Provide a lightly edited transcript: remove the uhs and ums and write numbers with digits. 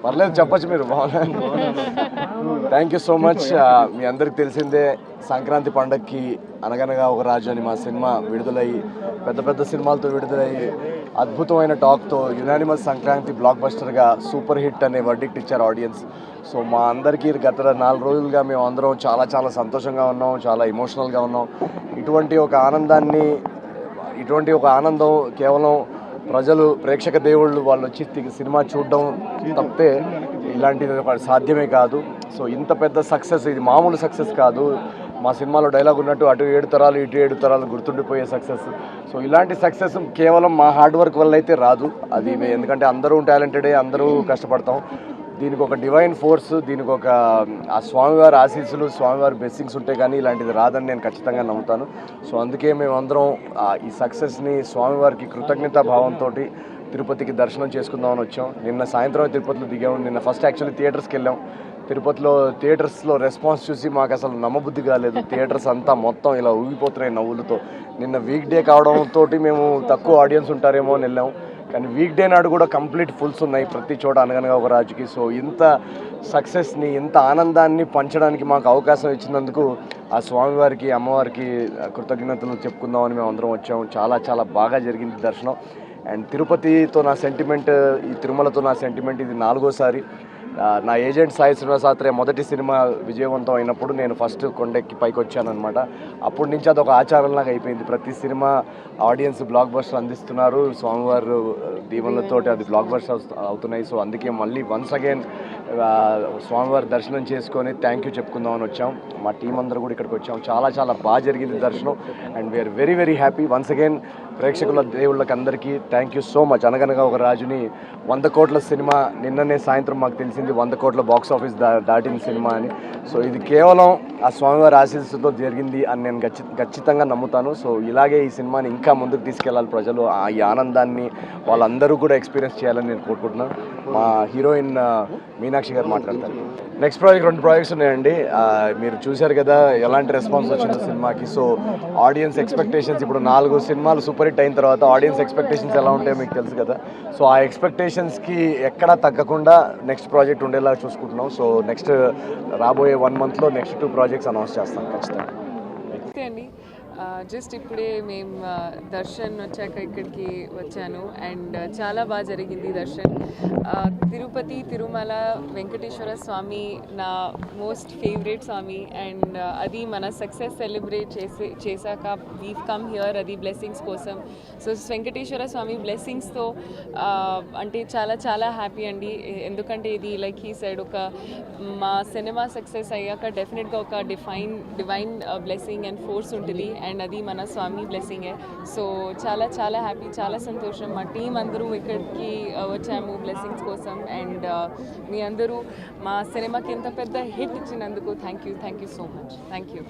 పర్లేదు చెప్పచ్చు మీరు. Thank you so much. మీ అందరికి తెలిసిందే సంక్రాంతి పండగకి అనగనగా ఒక రాజు అని మా సినిమా విడుదలయ్యి పెద్ద పెద్ద సినిమాలతో విడుదలయ్యి అద్భుతమైన టాక్తో యునానిమస్ సంక్రాంతి బ్లాక్ బస్టర్గా సూపర్ హిట్ అనే వర్డిక్ట్ ఇచ్చారు ఆడియన్స్. సో మా అందరికీ గత 4 రోజులుగా మేము అందరం చాలా చాలా సంతోషంగా ఉన్నాం, చాలా ఎమోషనల్గా ఉన్నాం. ఇటువంటి ఒక ఆనందం కేవలం ప్రజలు ప్రేక్షక దేవుళ్ళు వాళ్ళు వచ్చి సినిమా చూడడం తప్పితే ఇలాంటిది సాధ్యమే కాదు. సో ఇంత పెద్ద సక్సెస్, ఇది మామూలు సక్సెస్ కాదు. మా సినిమాలో డైలాగ్ ఉన్నట్టు అటు 7 తరాలు ఇటు 7 తరాలు గుర్తుండిపోయే సక్సెస్. సో ఇలాంటి సక్సెస్ కేవలం మా హార్డ్ వర్క్ వల్ల అయితే రాదు. అది ఎందుకంటే అందరూ టాలెంటెడే, అందరూ కష్టపడతాం. దీనికి ఒక డివైన్ ఫోర్స్, దీనికి ఒక ఆ స్వామివారి ఆశీస్సులు, స్వామివారి బ్లెస్సింగ్స్ ఉంటే కానీ ఇలాంటిది రాదని నేను ఖచ్చితంగా నమ్ముతాను. సో అందుకే మేమందరం ఈ సక్సెస్ని స్వామివారికి కృతజ్ఞతా భావంతో తిరుపతికి దర్శనం చేసుకుందామని వచ్చాం. నిన్న సాయంత్రం తిరుపతిలో దిగాము. నిన్న ఫస్ట్ యాక్చువల్లీ థియేటర్స్కి వెళ్ళాం. తిరుపతిలో థియేటర్స్లో రెస్పాన్స్ చూసి మాకు అసలు నమ్మబుద్ధి కాలేదు. థియేటర్స్ అంతా మొత్తం ఇలా ఊగిపోతున్నాయి నవ్వులతో. నిన్న వీక్ డే కావడంతో మేము తక్కువ ఆడియన్స్ ఉంటారేమో అని వెళ్ళాం. కానీ వీక్ డే నాడు కూడా కంప్లీట్ ఫుల్స్ ఉన్నాయి ప్రతి చోట అనగనగా ఒక రాజుకి. సో ఇంత సక్సెస్ని, ఇంత ఆనందాన్ని పంచడానికి మాకు అవకాశం ఇచ్చినందుకు ఆ స్వామివారికి, అమ్మవారికి కృతజ్ఞతలు చెప్పుకుందామని మేము అందరం వచ్చాము. చాలా చాలా బాగా జరిగింది దర్శనం. అండ్ తిరుపతితో నా సెంటిమెంట్, ఈ తిరుమలతో నా సెంటిమెంట్ ఇది 4వసారి. నా ఏజెంట్ సాయి శ్రీనివాసాత్రేయ మొదటి సినిమా విజయవంతం అయినప్పుడు నేను ఫస్ట్ కొండెక్కి పైకి వచ్చానమాట. అప్పటి నుంచి అదొక ఆచారంలాగా అయిపోయింది. ప్రతి సినిమా ఆడియన్స్ బ్లాక్ బస్టర్ అందిస్తున్నారు. స్వామివారు దీవెనలతో అది బ్లాక్ బస్టర్ అవుతున్నాయి. సో అందుకే మళ్ళీ వన్స్ అగైన్ స్వామివారి దర్శనం చేసుకొని థ్యాంక్ యూ చెప్పుకుందామని వచ్చాం. మా టీం అందరూ కూడా ఇక్కడికి వచ్చాం. చాలా చాలా బాగా జరిగింది దర్శనం. And we are very very happy. Once again ప్రేక్షకుల దేవుళ్ళకి అందరికీ థ్యాంక్ యూ సో మచ్. అనగనగా ఒక రాజుని 100 కోట్ల సినిమా, నిన్ననే సాయంత్రం మాకు తెలిసింది 100 కోట్ల బాక్స్ ఆఫీస్ దాటిన సినిమా అని. సో ఇది కేవలం ఆ స్వామివారి ఆశీస్సుతో జరిగింది అని నేను ఖచ్చితంగా నమ్ముతాను. సో ఇలాగే ఈ సినిమాని ఇంకా ముందుకు తీసుకెళ్ళాలి ప్రజలు. ఈ ఆనందాన్ని వాళ్ళందరూ కూడా ఎక్స్పీరియన్స్ చేయాలని నేను కోరుకుంటున్నాను. మా హీరోయిన్ మీనాక్షి గారు మాట్లాడతారు. నెక్స్ట్ ప్రాజెక్ట్ 2 ప్రాజెక్ట్స్ ఉన్నాయండి. మీరు చూశారు కదా ఎలాంటి రెస్పాన్స్ వచ్చిందో సినిమాకి. సో ఆడియన్స్ ఎక్స్పెక్టేషన్స్, ఇప్పుడు 4 సినిమాలు సూపర్ హిట్ అయిన తర్వాత ఆడియన్స్ ఎక్స్పెక్టేషన్స్ ఎలా ఉంటాయో మీకు తెలుసు కదా. సో ఆ ఎక్స్పెక్టేషన్స్కి ఎక్కడా తగ్గకుండా నెక్స్ట్ ప్రాజెక్ట్ ఉండేలా చూసుకుంటున్నాం. సో నెక్స్ట్ రాబోయే 1 మంత్లో నెక్స్ట్ 2 ప్రాజెక్ట్స్ అనౌన్స్ చేస్తాం ఖచ్చితంగా. అండి జస్ట్ ఇప్పుడే మేము దర్శన్ వచ్చాక ఇక్కడికి వచ్చాను. అండ్ చాలా బాగా జరిగింది దర్శన్. తిరుపతి, తిరుమల, వెంకటేశ్వర స్వామి నా మోస్ట్ ఫేవరెట్ స్వామి. అండ్ అది మన సక్సెస్ సెలబ్రేట్ చేశాక వీవ్ కమ్ హియర్, అది బ్లెస్సింగ్స్ కోసం. సో వెంకటేశ్వర స్వామి బ్లెస్సింగ్స్తో అంటే చాలా చాలా హ్యాపీ అండి. ఎందుకంటే ఇది లైక్ హీ సైడ్ ఒక మా సినిమా సక్సెస్ అయ్యాక డెఫినెట్గా ఒక డివైన్ బ్లెస్సింగ్ అండ్ ఫోర్స్ ఉంటుంది. అండ్ అది మన స్వామి బ్లెస్సింగే. సో చాలా చాలా హ్యాపీ, చాలా సంతోషం. మా టీం అందరూ ఇక్కడికి వచ్చాము బ్లెస్సింగ్స్ కోసం. అండ్ మీ అందరూ మా సినిమాకి ఎంత పెద్ద హిట్ ఇచ్చినందుకు thank you so much. Thank you.